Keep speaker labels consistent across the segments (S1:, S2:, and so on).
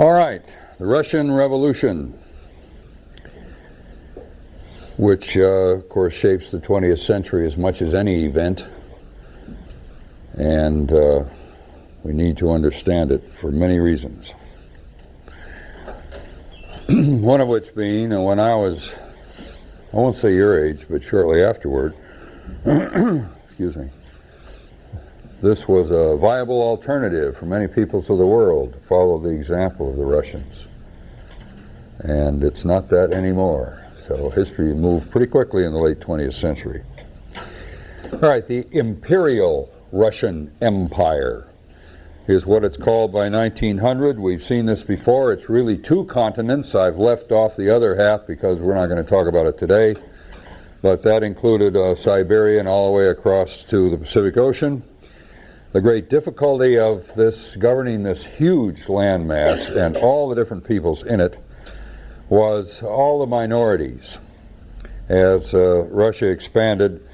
S1: All right, the Russian Revolution, which of course shapes the 20th century as much as any event, and we need to understand it for many reasons. One of which being, when I was, I won't say your age, but shortly afterward, excuse me, this was a viable alternative for many peoples of the world to follow the example of the Russians. And it's not that anymore. So history moved pretty quickly in the late 20th century. All right, the Imperial Russian Empire is what it's called by 1900. We've seen this before. It's really two continents. I've left off the other half because we're not going to talk about it today. But that included Siberia and all the way across to the Pacific Ocean. The great difficulty of this, governing this huge landmass and all the different peoples in it, was all the minorities as Russia expanded,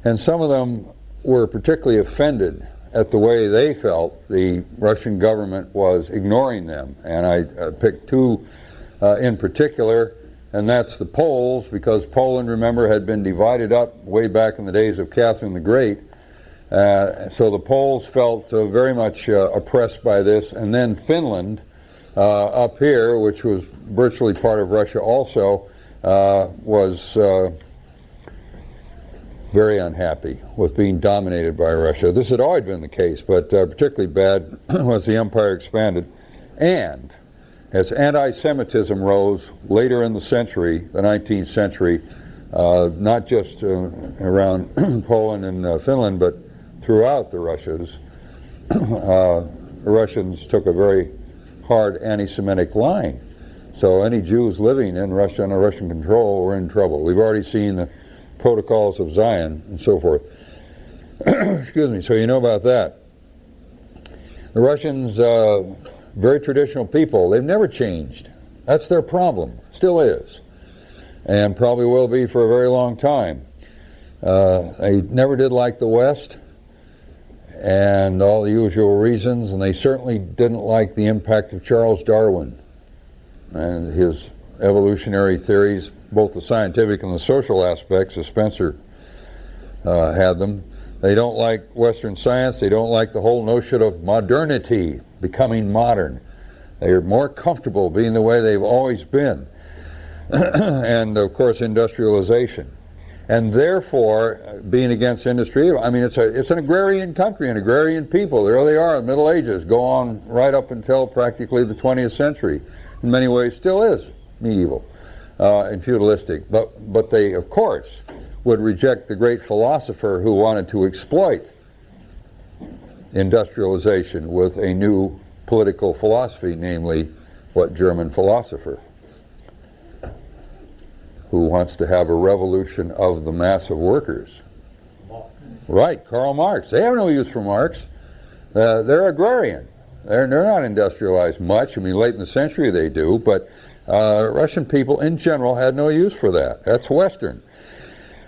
S1: and some of them were particularly offended at the way they felt the Russian government was ignoring them. And I picked two in particular, and that's the Poles, because Poland, remember, had been divided up way back in the days of Catherine the Great. So the Poles felt very much oppressed by this, and then Finland up here, which was virtually part of Russia also, was very unhappy with being dominated by Russia. This had always been the case, but particularly bad was the empire expanded. And as anti-Semitism rose later in the century, the 19th century, not just around Poland and Finland, but throughout the Russians took a very hard anti-Semitic line. So any Jews living in Russia under Russian control were in trouble. We've already seen the protocols of Zion and so forth. Excuse me, so you know about that. The Russians, very traditional people, they've never changed. That's their problem, still is, and probably will be for a very long time. They never did like the West, and all the usual reasons, and they certainly didn't like the impact of Charles Darwin and his evolutionary theories, both the scientific and the social aspects, as Spencer had them. They don't like Western science. They don't like the whole notion of modernity, becoming modern. They're more comfortable being the way they've always been. And, of course, industrialization. And therefore, being against industry, I mean, it's an agrarian country, an agrarian people. There they are in the Middle Ages, go on right up until practically the 20th century. In many ways, still is medieval and feudalistic. But they, of course, would reject the great philosopher who wanted to exploit industrialization with a new political philosophy, namely, what German philosopher? Who wants to have a revolution of the mass of workers. Right, Karl Marx. They have no use for Marx. They're agrarian. They're not industrialized much. I mean, late in the century they do, but Russian people in general had no use for that. That's Western.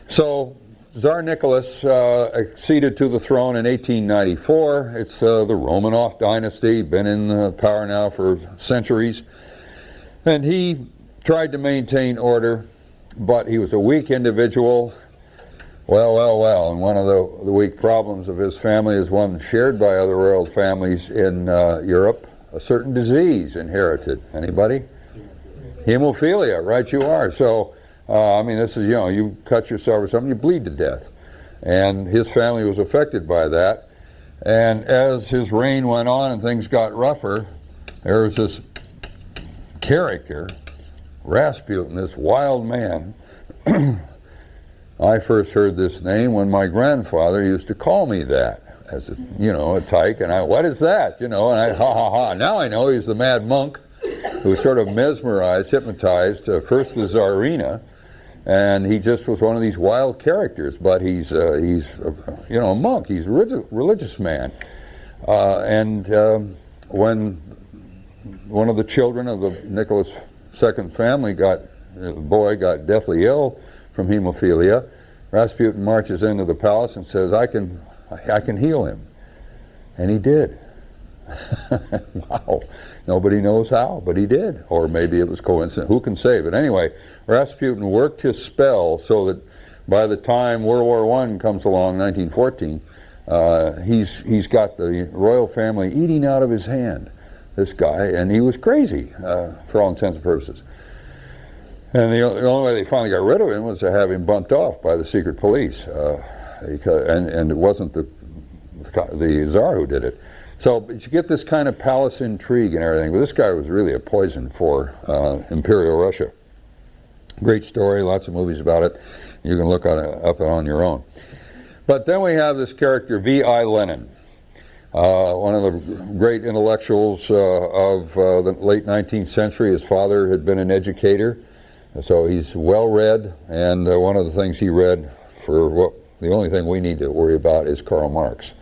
S1: So Tsar Nicholas acceded to the throne in 1894. It's the Romanov Dynasty, been in power now for centuries. And he tried to maintain order, but he was a weak individual. Well, and one of the weak problems of his family is one shared by other royal families in Europe, a certain disease inherited. Anybody? Hemophilia, right you are. So, I mean, this is, you cut yourself or something, you bleed to death. And his family was affected by that. And as his reign went on and things got rougher, there was this character, Rasputin, this wild man. I first heard this name when my grandfather used to call me that as a tyke, and what is that? And I, ha. Now I know he's the mad monk who was sort of mesmerized, hypnotized, first the Tsarina, and he just was one of these wild characters, but he's a monk, he's a religious man. And when one of the children of the Nicholas II family the boy got deathly ill from hemophilia, Rasputin marches into the palace and says, I can heal him. And he did. Wow. Nobody knows how, but he did. Or maybe it was coincidence. Who can say? But anyway, Rasputin worked his spell so that by the time World War I comes along, 1914, he's got the royal family eating out of his hand, this guy, and he was crazy for all intents and purposes. And the only way they finally got rid of him was to have him bumped off by the secret police, and it wasn't the Tsar who did it. So but you get this kind of palace intrigue and everything, but this guy was really a poison for Imperial Russia. Great story, lots of movies about it. You can look up on your own. But then we have this character, V.I. Lenin, one of the great intellectuals of the late 19th century. His father had been an educator, so he's well read, and one of the things he read, the only thing we need to worry about is Karl Marx.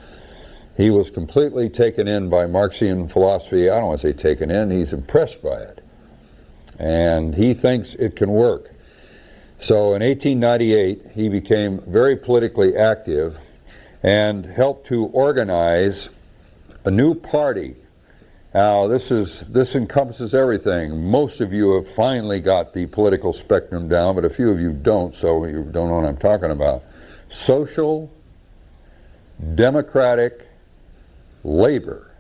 S1: He was completely taken in by Marxian philosophy. I don't want to say taken in, he's impressed by it. And he thinks it can work. So in 1898, he became very politically active and helped to organize a new party. Now, this encompasses everything. Most of you have finally got the political spectrum down, but a few of you don't, so you don't know what I'm talking about. Social, democratic, labor.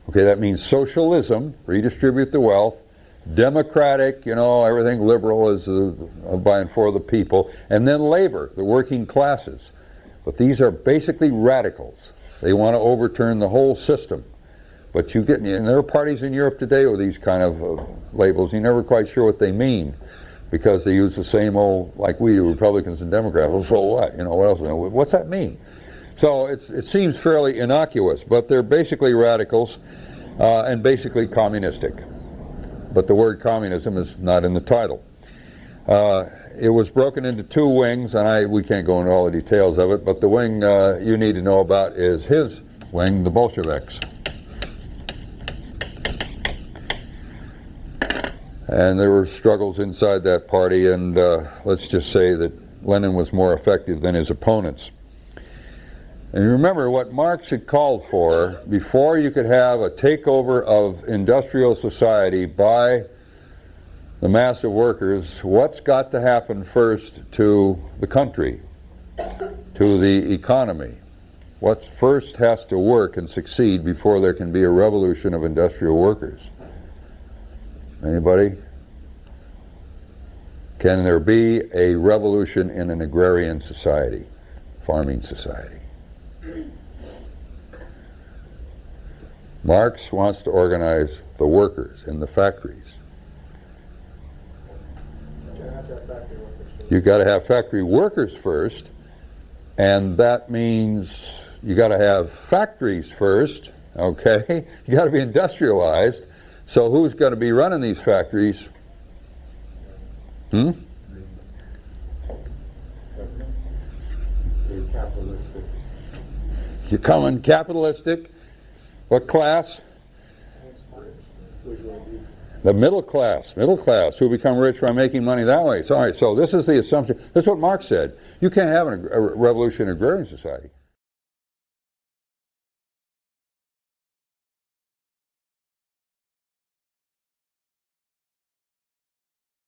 S1: Okay, that means socialism, redistribute the wealth. Democratic, everything liberal is by and for the people. And then labor, the working classes. But these are basically radicals. They want to overturn the whole system. But and there are parties in Europe today with these kind of labels. You're never quite sure what they mean, because they use the same old, like we do, Republicans and Democrats. Well, so what? What else? What's that mean? So it seems fairly innocuous, but they're basically radicals and basically communistic. But the word communism is not in the title. It was broken into two wings, and we can't go into all the details of it, but the wing you need to know about is his wing, the Bolsheviks. And there were struggles inside that party, and let's just say that Lenin was more effective than his opponents. And remember what Marx had called for: before you could have a takeover of industrial society by the mass of workers, what's got to happen first to the country, to the economy? What first has to work and succeed before there can be a revolution of industrial workers? Anybody? Can there be a revolution in an agrarian society, farming society? Marx wants to organize the workers in the factories. You've got to have factory workers first, and that means you got to have factories first, okay? You got to be industrialized. So who's going to be running these factories?
S2: Capitalistic.
S1: You coming capitalistic? What class? The middle class. Middle class who become rich by making money that way. So, all right, so this is the assumption. This is what Marx said. You can't have a revolution in agrarian society.